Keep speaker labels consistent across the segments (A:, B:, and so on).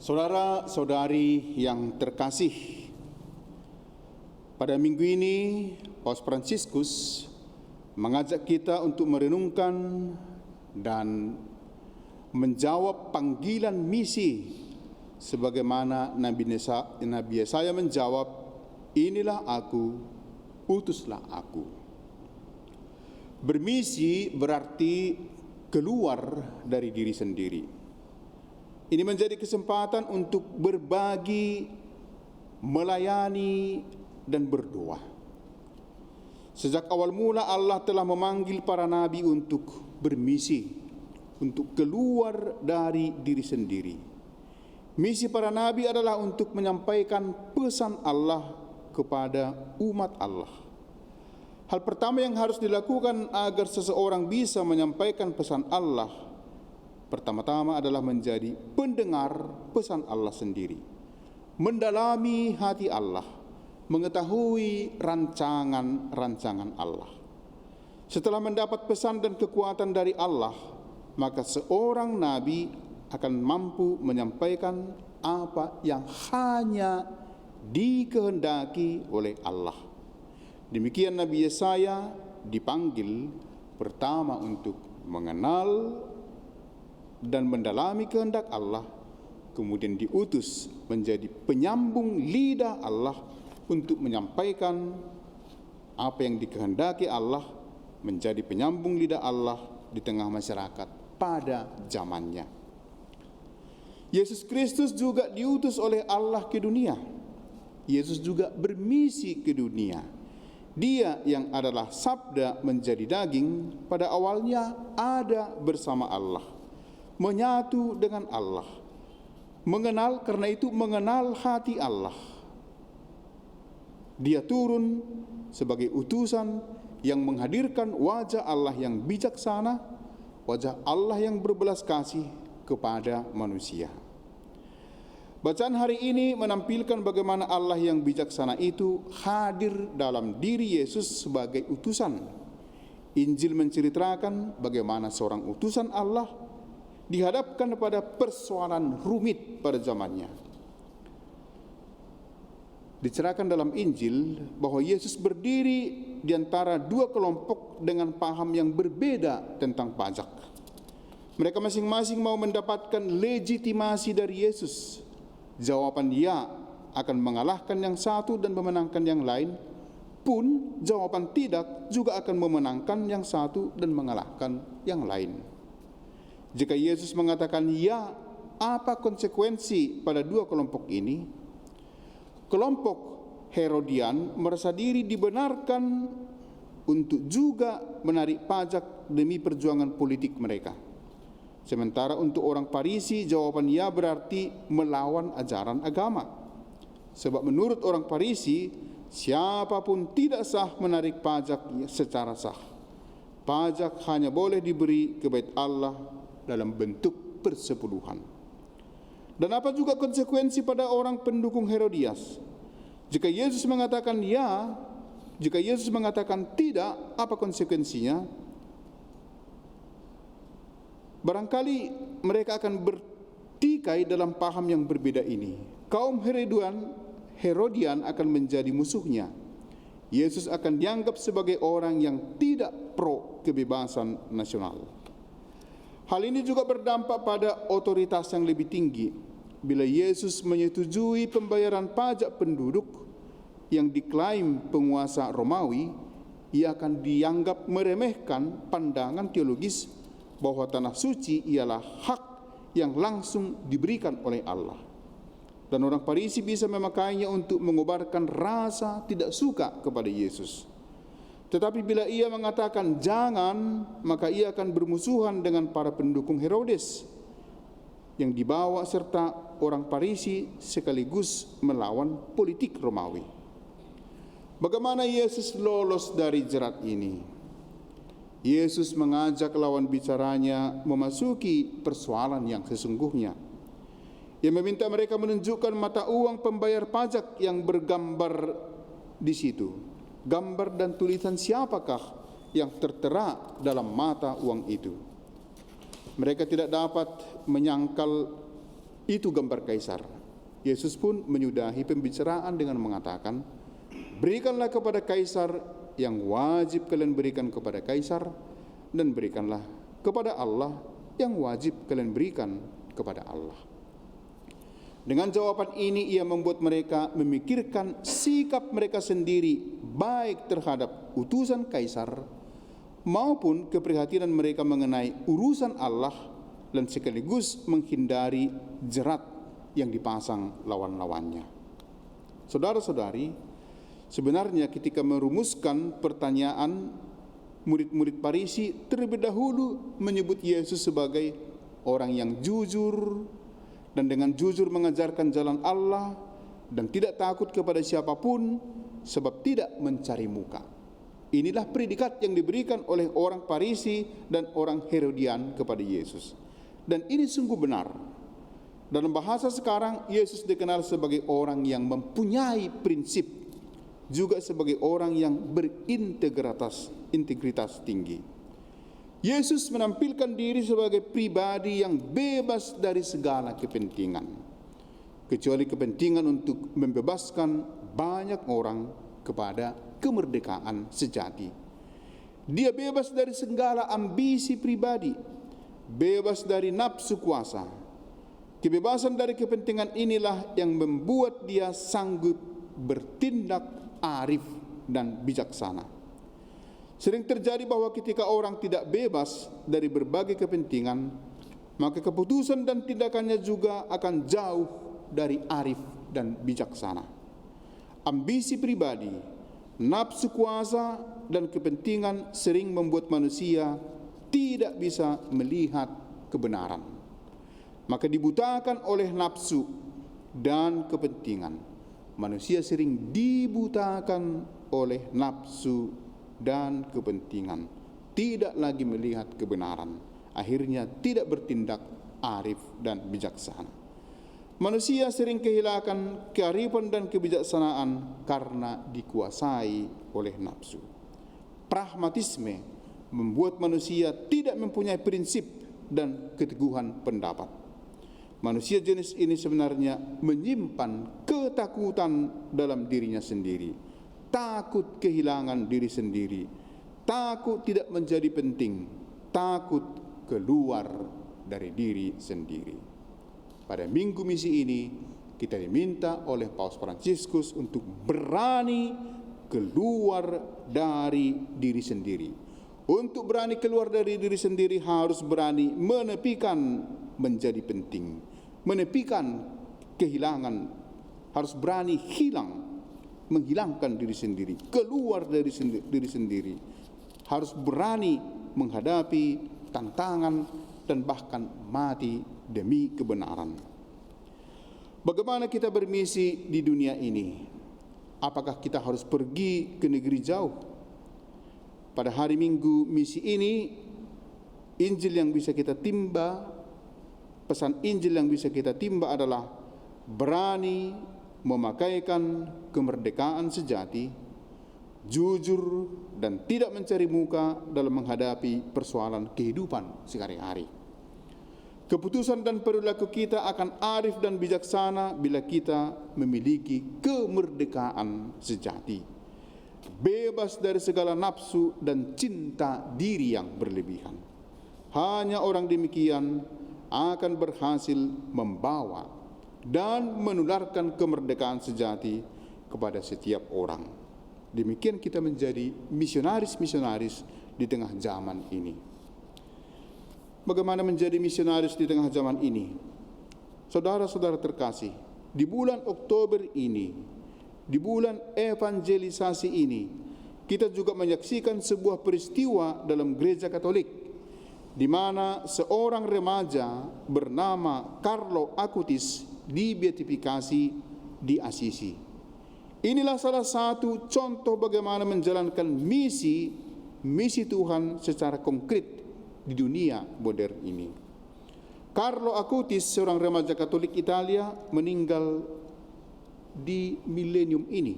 A: Saudara-saudari yang terkasih, pada minggu ini Paus Fransiskus mengajak kita untuk merenungkan dan menjawab panggilan misi sebagaimana Nabi Yesaya menjawab, "Inilah aku, utuslah aku." Bermisi berarti keluar dari diri sendiri. Ini menjadi kesempatan untuk berbagi, melayani, dan berdoa. Sejak awal mula Allah telah memanggil para nabi untuk bermisi, untuk keluar dari diri sendiri. Misi para nabi adalah untuk menyampaikan pesan Allah kepada umat Allah. Hal pertama yang harus dilakukan agar seseorang bisa menyampaikan pesan Allah pertama-tama adalah menjadi pendengar pesan Allah sendiri, mendalami hati Allah, mengetahui rancangan-rancangan Allah. Setelah mendapat pesan dan kekuatan dari Allah, maka seorang nabi akan mampu menyampaikan apa yang hanya dikehendaki oleh Allah. Demikian Nabi Yesaya dipanggil pertama untuk mengenal dan mendalami kehendak Allah, kemudian diutus menjadi penyambung lidah Allah untuk menyampaikan apa yang dikehendaki Allah, menjadi penyambung lidah Allah di tengah masyarakat pada zamannya. Yesus Kristus juga diutus oleh Allah ke dunia. Yesus juga bermisi ke dunia. Dia yang adalah sabda menjadi daging, pada awalnya ada bersama Allah, menyatu dengan Allah, mengenal, karena itu mengenal hati Allah. Dia turun sebagai utusan yang menghadirkan wajah Allah yang bijaksana, wajah Allah yang berbelas kasih kepada manusia. Bacaan hari ini menampilkan bagaimana Allah yang bijaksana itu hadir dalam diri Yesus sebagai utusan. Injil menceritakan bagaimana seorang utusan Allah dihadapkan pada persoalan rumit pada zamannya. Diceritakan dalam Injil bahwa Yesus berdiri di antara dua kelompok dengan paham yang berbeda tentang pajak. Mereka masing-masing mau mendapatkan legitimasi dari Yesus. Jawaban ya akan mengalahkan yang satu dan memenangkan yang lain, pun jawaban tidak juga akan memenangkan yang satu dan mengalahkan yang lain. Jika Yesus mengatakan ya, apa konsekuensi pada dua kelompok ini? Kelompok Herodian merasa diri dibenarkan untuk juga menarik pajak demi perjuangan politik mereka. Sementara untuk orang Farisi, jawaban ya berarti melawan ajaran agama. Sebab menurut orang Farisi, siapapun tidak sah menarik pajak secara sah. Pajak hanya boleh diberi ke bait Allah dalam bentuk persepuluhan. Dan apa juga konsekuensi pada orang pendukung Herodias? Jika Yesus mengatakan ya, jika Yesus mengatakan tidak, apa konsekuensinya? Barangkali mereka akan bertikai dalam paham yang berbeda ini. Kaum Herodian akan menjadi musuhnya. Yesus akan dianggap sebagai orang yang tidak pro kebebasan nasional. Hal ini juga berdampak pada otoritas yang lebih tinggi. Bila Yesus menyetujui pembayaran pajak penduduk yang diklaim penguasa Romawi, ia akan dianggap meremehkan pandangan teologis bahwa tanah suci ialah hak yang langsung diberikan oleh Allah. Dan orang Farisi bisa memakainya untuk mengobarkan rasa tidak suka kepada Yesus. Tetapi bila ia mengatakan jangan, maka ia akan bermusuhan dengan para pendukung Herodes yang dibawa serta orang Farisi sekaligus melawan politik Romawi. Bagaimana Yesus lolos dari jerat ini? Yesus mengajak lawan bicaranya memasuki persoalan yang sesungguhnya. Ia meminta mereka menunjukkan mata uang pembayar pajak yang bergambar di situ. Gambar dan tulisan siapakah yang tertera dalam mata uang itu. Mereka tidak dapat menyangkal Itu gambar kaisar. Yesus pun menyudahi pembicaraan dengan mengatakan, berikanlah kepada kaisar yang wajib kalian berikan kepada kaisar, dan berikanlah kepada Allah yang wajib kalian berikan kepada Allah. Dengan jawaban ini ia membuat mereka memikirkan sikap mereka sendiri baik terhadap utusan kaisar maupun keprihatinan mereka mengenai urusan Allah, dan sekaligus menghindari jerat yang dipasang lawan-lawannya. Saudara-saudari, sebenarnya ketika merumuskan pertanyaan, murid-murid Farisi terlebih dahulu menyebut Yesus sebagai orang yang jujur dan dengan jujur mengajarkan jalan Allah dan tidak takut kepada siapapun sebab tidak mencari muka. Inilah predikat yang diberikan oleh orang Farisi dan orang Herodian kepada Yesus. Dan ini sungguh benar. Dalam bahasa sekarang, Yesus dikenal sebagai orang yang mempunyai prinsip, juga sebagai orang yang berintegritas tinggi. Yesus menampilkan diri sebagai pribadi yang bebas dari segala kepentingan, kecuali kepentingan untuk membebaskan banyak orang kepada kemerdekaan sejati. Dia bebas dari segala ambisi pribadi, bebas dari nafsu kuasa. Kebebasan dari kepentingan inilah yang membuat dia sanggup bertindak arif dan bijaksana. Sering terjadi bahwa ketika orang tidak bebas dari berbagai kepentingan, maka keputusan dan tindakannya juga akan jauh dari arif dan bijaksana. Ambisi pribadi, nafsu kuasa, dan kepentingan sering membuat manusia tidak bisa melihat kebenaran. Maka dibutakan oleh nafsu dan kepentingan. Manusia sering dibutakan oleh nafsu dan kepentingan, tidak lagi melihat kebenaran, akhirnya tidak bertindak arif dan bijaksana. Manusia sering kehilangan kearifan dan kebijaksanaan karena dikuasai oleh nafsu. Pragmatisme membuat manusia tidak mempunyai prinsip dan keteguhan pendapat. Manusia jenis ini sebenarnya menyimpan ketakutan dalam dirinya sendiri, takut kehilangan diri sendiri, takut tidak menjadi penting, takut keluar dari diri sendiri. Pada minggu misi ini, kita diminta oleh Paus Fransiskus untuk berani keluar dari diri sendiri. Untuk berani keluar dari diri sendiri harus berani menepikan menjadi penting, menepikan kehilangan, harus berani menghilangkan diri sendiri, keluar dari diri sendiri, harus berani menghadapi tantangan dan bahkan mati demi kebenaran. Bagaimana kita bermisi di dunia ini? Apakah kita harus pergi ke negeri jauh? Pada hari Minggu misi ini, Injil yang bisa kita timba, pesan Injil yang bisa kita timba adalah berani memakaikan kemerdekaan sejati, jujur dan tidak mencari muka dalam menghadapi persoalan kehidupan sehari-hari. Keputusan dan perilaku kita akan arif dan bijaksana bila kita memiliki kemerdekaan sejati, bebas dari segala nafsu dan cinta diri yang berlebihan. Hanya orang demikian akan berhasil membawa dan menularkan kemerdekaan sejati kepada setiap orang. Demikian kita menjadi misionaris-misionaris di tengah zaman ini. Bagaimana menjadi misionaris di tengah zaman ini? Saudara-saudara terkasih, di bulan Oktober ini, di bulan evangelisasi ini, kita juga menyaksikan sebuah peristiwa dalam gereja Katolik, di mana seorang remaja bernama Carlo Acutis dibeatifikasi di Assisi. Inilah salah satu contoh bagaimana menjalankan misi Tuhan secara konkret di dunia modern ini. Carlo Acutis, seorang remaja Katolik Italia, meninggal di milenium ini,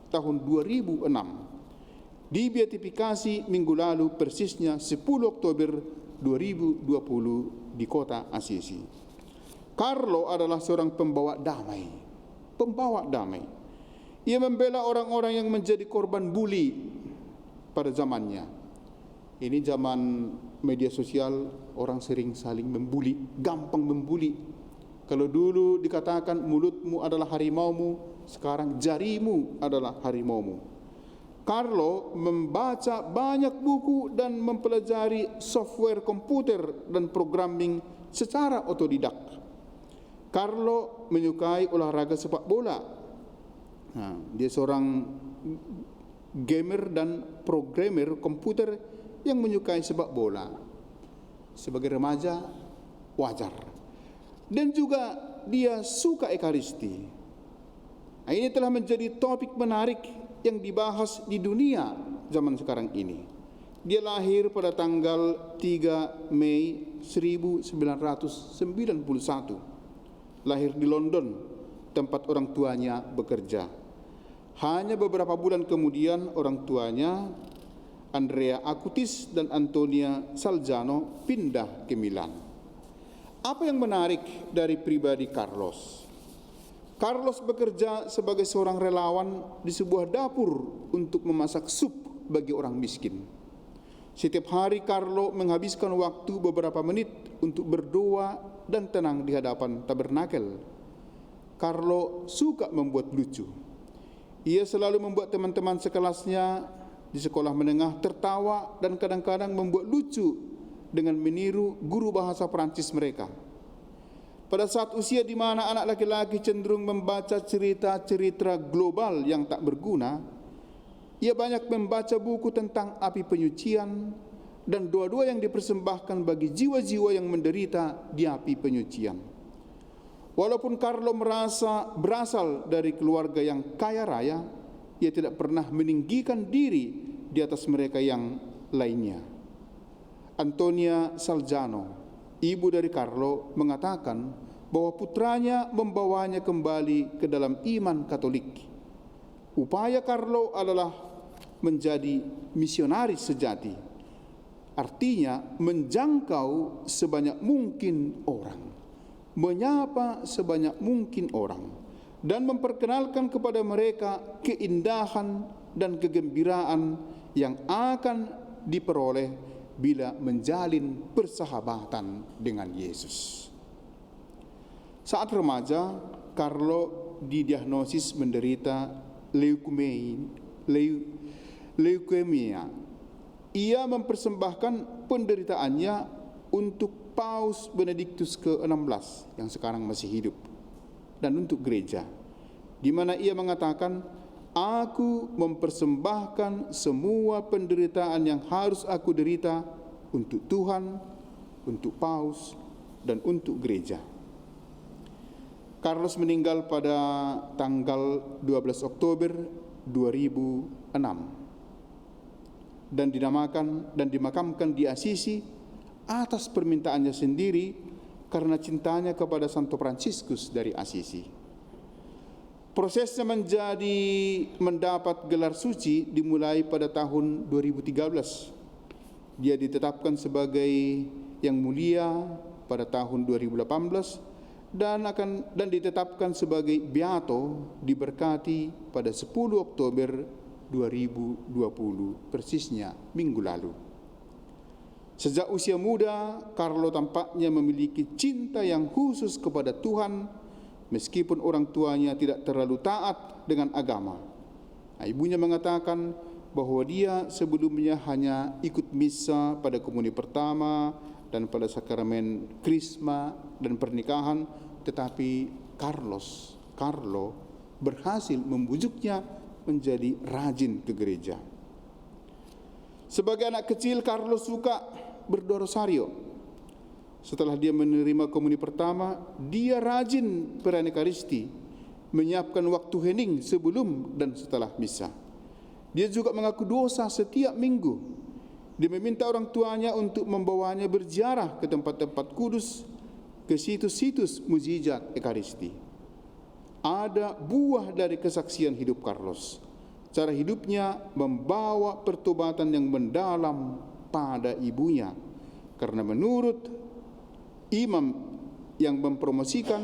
A: tahun 2006. Dibeatifikasi minggu lalu, persisnya 10 Oktober 2020 di kota Assisi. Carlo adalah seorang pembawa damai. Pembawa damai. Ia membela orang-orang yang menjadi korban bully pada zamannya. Ini zaman media sosial, orang sering saling membuli, gampang membuli. Kalau dulu dikatakan mulutmu adalah harimaumu, sekarang jarimu adalah harimaumu. Carlo membaca banyak buku dan mempelajari software komputer dan programming secara otodidak. Carlo menyukai olahraga sepak bola. Dia seorang gamer dan programmer komputer yang menyukai sepak bola. Sebagai remaja, wajar. Dan juga dia suka Ekaristi. Ini telah menjadi topik menarik yang dibahas di dunia zaman sekarang ini. Dia lahir pada tanggal 3 Mei 1991. Lahir di London, tempat orang tuanya bekerja. Hanya beberapa bulan kemudian orang tuanya, Andrea Acutis dan Antonia Salzano, pindah ke Milan. Apa yang menarik dari pribadi Carlos? Carlos bekerja sebagai seorang relawan di sebuah dapur untuk memasak sup bagi orang miskin. Setiap hari Carlo menghabiskan waktu beberapa menit untuk berdoa dan tenang di hadapan tabernakel. Carlo suka membuat lucu. Ia selalu membuat teman-teman sekelasnya di sekolah menengah tertawa dan kadang-kadang membuat lucu dengan meniru guru bahasa Prancis mereka. Pada saat usia di mana anak laki-laki cenderung membaca cerita-cerita global yang tak berguna, ia banyak membaca buku tentang api penyucian dan doa-doa yang dipersembahkan bagi jiwa-jiwa yang menderita di api penyucian. Walaupun Carlo merasa berasal dari keluarga yang kaya raya, ia tidak pernah meninggikan diri di atas mereka yang lainnya. Antonia Salzano, ibu dari Carlo, mengatakan bahwa putranya membawanya kembali ke dalam iman Katolik. Upaya Carlo adalah menjadi misionaris sejati. Artinya menjangkau sebanyak mungkin orang, menyapa sebanyak mungkin orang, dan memperkenalkan kepada mereka keindahan dan kegembiraan yang akan diperoleh bila menjalin persahabatan dengan Yesus. Saat remaja, Carlo didiagnosis menderita leukemia. Ia mempersembahkan penderitaannya untuk Paus Benediktus ke-16 yang sekarang masih hidup dan untuk gereja, di mana ia mengatakan, "Aku mempersembahkan semua penderitaan yang harus aku derita untuk Tuhan, untuk Paus, dan untuk gereja." Carlos meninggal pada tanggal 12 Oktober 2006 dan dimakamkan di Assisi atas permintaannya sendiri karena cintanya kepada Santo Fransiskus dari Assisi. Prosesnya mendapat gelar suci dimulai pada tahun 2013. Dia ditetapkan sebagai yang mulia pada tahun 2018 dan ditetapkan sebagai beato diberkati pada 10 Oktober 2020, persisnya minggu lalu. Sejak usia muda, Carlo tampaknya memiliki cinta yang khusus kepada Tuhan, meskipun orang tuanya tidak terlalu taat dengan agama. Ibunya mengatakan bahwa dia sebelumnya hanya ikut misa pada komuni pertama dan pada sakramen krisma dan pernikahan, tetapi Carlo berhasil membujuknya menjadi rajin ke gereja. Sebagai anak kecil, Carlo suka berdoa rosario. Setelah dia menerima komuni pertama, dia rajin perayaan Ekaristi, menyiapkan waktu hening sebelum dan setelah misa. Dia juga mengaku dosa setiap minggu. Dia meminta orang tuanya untuk membawanya berziarah ke tempat-tempat kudus, ke situs-situs mukjizat Ekaristi. Ada buah dari kesaksian hidup Carlos. Cara hidupnya membawa pertobatan yang mendalam pada ibunya, karena menurut Imam yang mempromosikan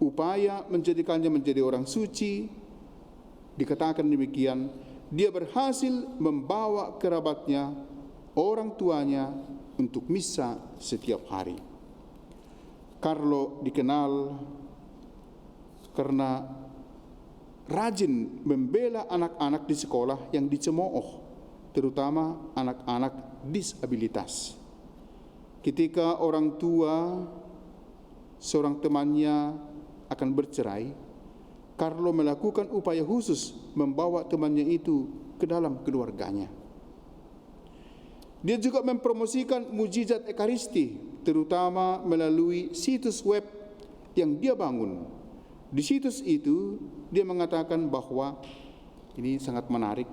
A: upaya menjadikannya menjadi orang suci. Dikatakan demikian, dia berhasil membawa kerabatnya, orang tuanya untuk misa setiap hari. Carlo dikenal karena rajin membela anak-anak di sekolah yang dicemooh, terutama anak-anak disabilitas. Ketika orang tua seorang temannya akan bercerai, Carlo melakukan upaya khusus membawa temannya itu ke dalam keluarganya. Dia juga mempromosikan mujizat Ekaristi, terutama melalui situs web yang dia bangun. Di situs itu, dia mengatakan bahwa, ini sangat menarik,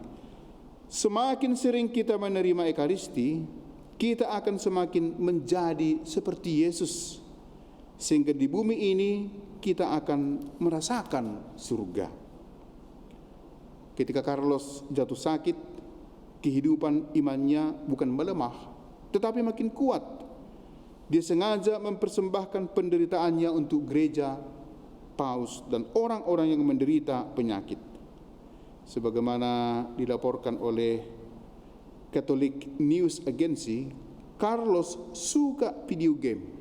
A: semakin sering kita menerima Ekaristi, kita akan semakin menjadi seperti Yesus. Sehingga di bumi ini, kita akan merasakan surga. Ketika Carlos jatuh sakit, kehidupan imannya bukan melemah, tetapi makin kuat. Dia sengaja mempersembahkan penderitaannya untuk gereja, paus, dan orang-orang yang menderita penyakit. Sebagaimana dilaporkan oleh Catholic News Agency, Carlos suka video game.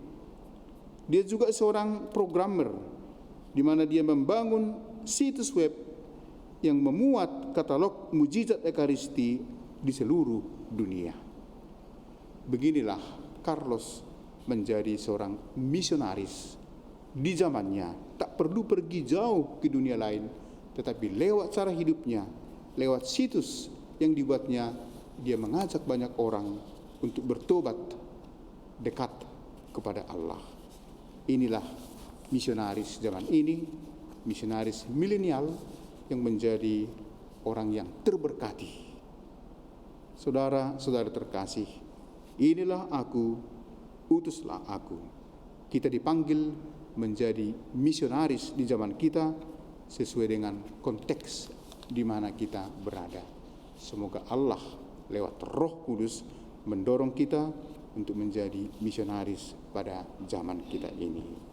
A: Dia juga seorang programmer, di mana dia membangun situs web yang memuat katalog mujizat Ekaristi di seluruh dunia. Beginilah Carlos menjadi seorang misionaris di zamannya. Tak perlu pergi jauh ke dunia lain, tetapi lewat cara hidupnya, lewat situs yang dibuatnya, dia mengajak banyak orang untuk bertobat dekat kepada Allah. Inilah misionaris zaman ini, misionaris milenial yang menjadi orang yang terberkati. Saudara-saudara terkasih, inilah aku, utuslah aku. Kita dipanggil menjadi misionaris di zaman kita sesuai dengan konteks di mana kita berada. Semoga Allah lewat Roh Kudus mendorong kita untuk menjadi misionaris pada zaman kita ini.